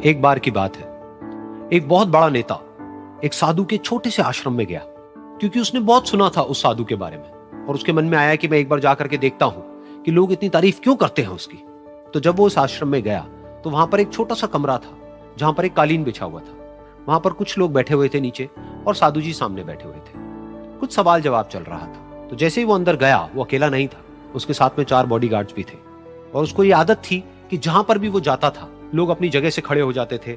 एक बार की बात है, एक बहुत बड़ा नेता एक साधु के छोटे से आश्रम में गया, क्योंकि उसने बहुत सुना था उस साधु के बारे में और उसके मन में आया कि मैं एक बार जाकर के देखता हूं कि लोग इतनी तारीफ क्यों करते हैं उसकी। तो जब वो उस आश्रम में गया तो वहां पर एक छोटा सा कमरा था जहां पर एक कालीन बिछा हुआ था। वहां पर कुछ लोग बैठे हुए थे नीचे और साधु जी सामने बैठे हुए थे। कुछ सवाल जवाब चल रहा था। तो जैसे ही वो अंदर गया, वो अकेला नहीं था, उसके साथ में 4 बॉडीगार्ड्स भी थे और उसको ये आदत थी कि जहां पर भी वो जाता था लोग अपनी जगह से खड़े हो जाते थे,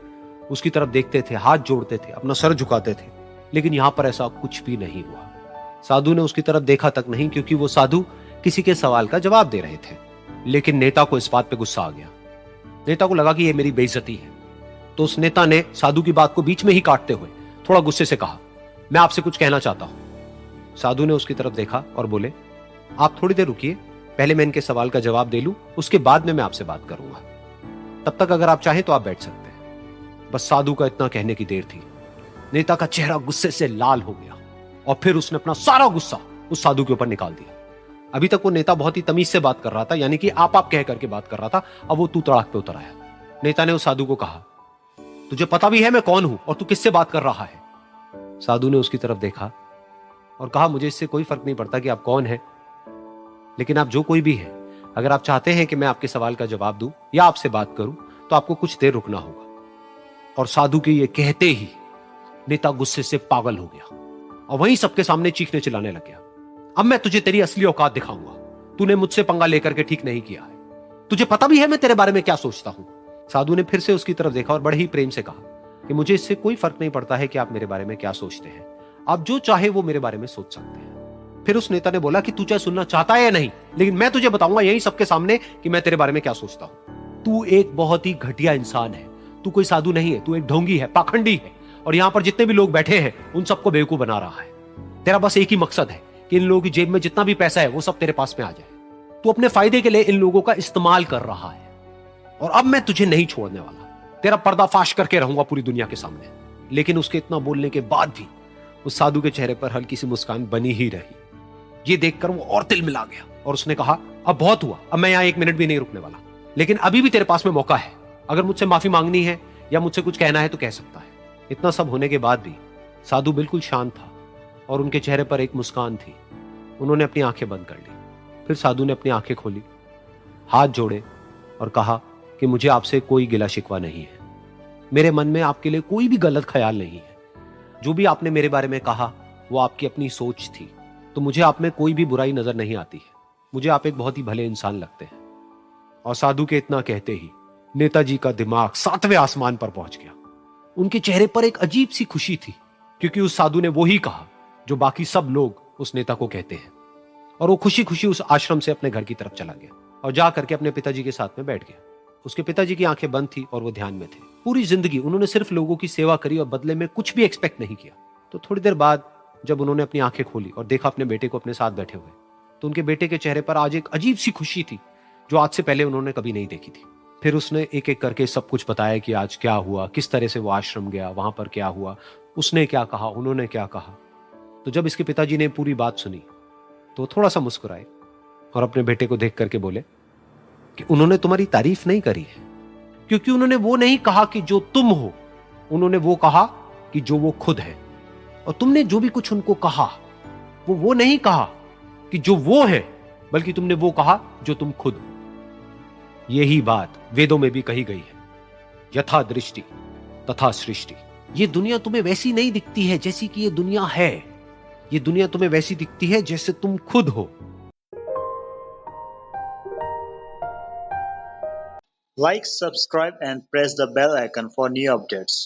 उसकी तरफ देखते थे, हाथ जोड़ते थे, अपना सर झुकाते थे। लेकिन यहां पर ऐसा कुछ भी नहीं हुआ। साधु ने उसकी तरफ देखा तक नहीं, क्योंकि वो साधु किसी के सवाल का जवाब दे रहे थे। लेकिन नेता को इस बात पे गुस्सा आ गया। नेता को लगा कि ये मेरी बेइज्जती है। तो उस नेता ने साधु की बात को बीच में ही काटते हुए थोड़ा गुस्से से कहा, मैं आपसे कुछ कहना चाहता हूं। साधु ने उसकी तरफ देखा और बोले, आप थोड़ी देर रुकिए, पहले मैं इनके सवाल का जवाब दे लूं, उसके बाद में मैं आपसे बात करूंगा। तब तक अगर आप चाहें तो आप बैठ सकते हैं। बस साधु का इतना कहने की देर थी। नेता का चेहरा गुस्से से लाल हो गया और फिर उसने अपना सारा गुस्सा उस साधु के ऊपर निकाल दिया। अभी तक वो नेता बहुत ही तमीज से बात कर रहा था, यानी कि आप कह करके बात कर रहा था। अब वो तू तड़ाक पे उतर आया। नेता ने उस साधु को कहा, तुझे पता भी है मैं कौन हूं और तू किससे बात कर रहा है? साधु ने उसकी तरफ देखा और कहा, मुझे इससे कोई फर्क नहीं पड़ता कि आप कौन हैं, लेकिन आप जो कोई भी है, अगर आप चाहते हैं कि मैं आपके सवाल का जवाब दूं या आपसे बात करूं तो आपको कुछ देर रुकना होगा। और साधु के ये कहते ही नेता गुस्से से पागल हो गया और वहीं सबके सामने चीखने चिल्लाने लग गया, अब मैं तुझे तेरी असली औकात दिखाऊंगा। तूने मुझसे पंगा लेकर के ठीक नहीं किया है। तुझे पता भी है मैं तेरे बारे में क्या सोचता हूं। साधु ने फिर से उसकी तरफ देखा और बड़े ही प्रेम से कहा कि मुझे इससे कोई फर्क नहीं पड़ता है कि आप मेरे बारे में क्या सोचते हैं। आप जो चाहे वो मेरे बारे में सोच सकते हैं। फिर उस नेता ने बोला कि तू चाहे सुनना चाहता है या नहीं, लेकिन मैं तुझे बताऊंगा यही सबके सामने कि मैं तेरे बारे में क्या सोचता हूं। तू एक बहुत ही घटिया इंसान है। तू कोई साधु नहीं है, तू एक ढोंगी है, पाखंडी है और यहां पर जितने भी लोग बैठे हैं उन सबको बेवकूफ बना रहा है। तेरा बस एक ही मकसद है कि इन लोगों की जेब में जितना भी पैसा है वो सब तेरे पास में आ जाए। तू अपने फायदे के लिए इन लोगों का इस्तेमाल कर रहा है और अब मैं तुझे नहीं छोड़ने वाला। तेरा पर्दाफाश करके रहूंगा पूरी दुनिया के सामने। लेकिन उसके इतना बोलने के बाद भी उस साधु के चेहरे पर हल्की सी मुस्कान बनी ही रही। ये देखकर वो और तिल मिला गया और उसने कहा, अब बहुत हुआ, अब मैं यहां 1 मिनट भी नहीं रुकने वाला। लेकिन अभी भी तेरे पास में मौका है। अगर मुझसे माफी मांगनी है या मुझसे कुछ कहना है तो कह सकता है। इतना सब होने के बाद भी साधु बिल्कुल शांत था और उनके चेहरे पर एक मुस्कान थी। उन्होंने अपनी आंखें बंद कर ली। फिर साधु ने अपनी आंखें खोली, हाथ जोड़े और कहा कि मुझे आपसे कोई गिला शिकवा नहीं है। मेरे मन में आपके लिए कोई भी गलत ख्याल नहीं है। जो भी आपने मेरे बारे में कहा वो आपकी अपनी सोच थी। तो मुझे आप में कोई भी बुराई नजर नहीं आती है। मुझे आप एक बहुत ही भले इंसान लगते हैं। और साधु के इतना कहते ही नेताजी का दिमाग 7वें आसमान पर पहुंच गया। उनके चेहरे पर एक अजीब सी खुशी थी, क्योंकि उस साधु ने वो ही कहा जो बाकी सब लोग उस नेता को कहते हैं। और वो खुशी खुशी उस आश्रम से अपने घर की तरफ चला गया और जा करके अपने पिताजी के साथ में बैठ गया। उसके पिताजी की आंखें बंद थी और वो ध्यान में थे। पूरी जिंदगी उन्होंने सिर्फ लोगों की सेवा करी और बदले में कुछ भी एक्सपेक्ट नहीं किया। तो थोड़ी देर बाद जब उन्होंने अपनी आंखें खोली और देखा अपने बेटे को अपने साथ बैठे हुए, तो उनके बेटे के चेहरे पर आज एक अजीब सी खुशी थी जो आज से पहले उन्होंने कभी नहीं देखी थी। फिर उसने एक एक करके सब कुछ बताया कि आज क्या हुआ, किस तरह से वो आश्रम गया, वहां पर क्या हुआ, उसने क्या कहा, उन्होंने क्या कहा। तो जब इसके पिताजी ने पूरी बात सुनी तो थोड़ा सा मुस्कुराए और अपने बेटे को देख करके बोले कि उन्होंने तुम्हारी तारीफ नहीं करी है, क्योंकि उन्होंने वो नहीं कहा कि जो तुम हो, उन्होंने वो कहा कि जो वो खुद है। और तुमने जो भी कुछ उनको कहा वो नहीं कहा कि जो वो है, बल्कि तुमने वो कहा जो तुम खुद हो। यही बात वेदों में भी कही गई है, यथा दृष्टि तथा सृष्टि। ये दुनिया तुम्हें वैसी नहीं दिखती है जैसी कि ये दुनिया है। ये दुनिया तुम्हें वैसी दिखती है जैसे तुम खुद हो। Like, subscribe and press the bell icon for new updates.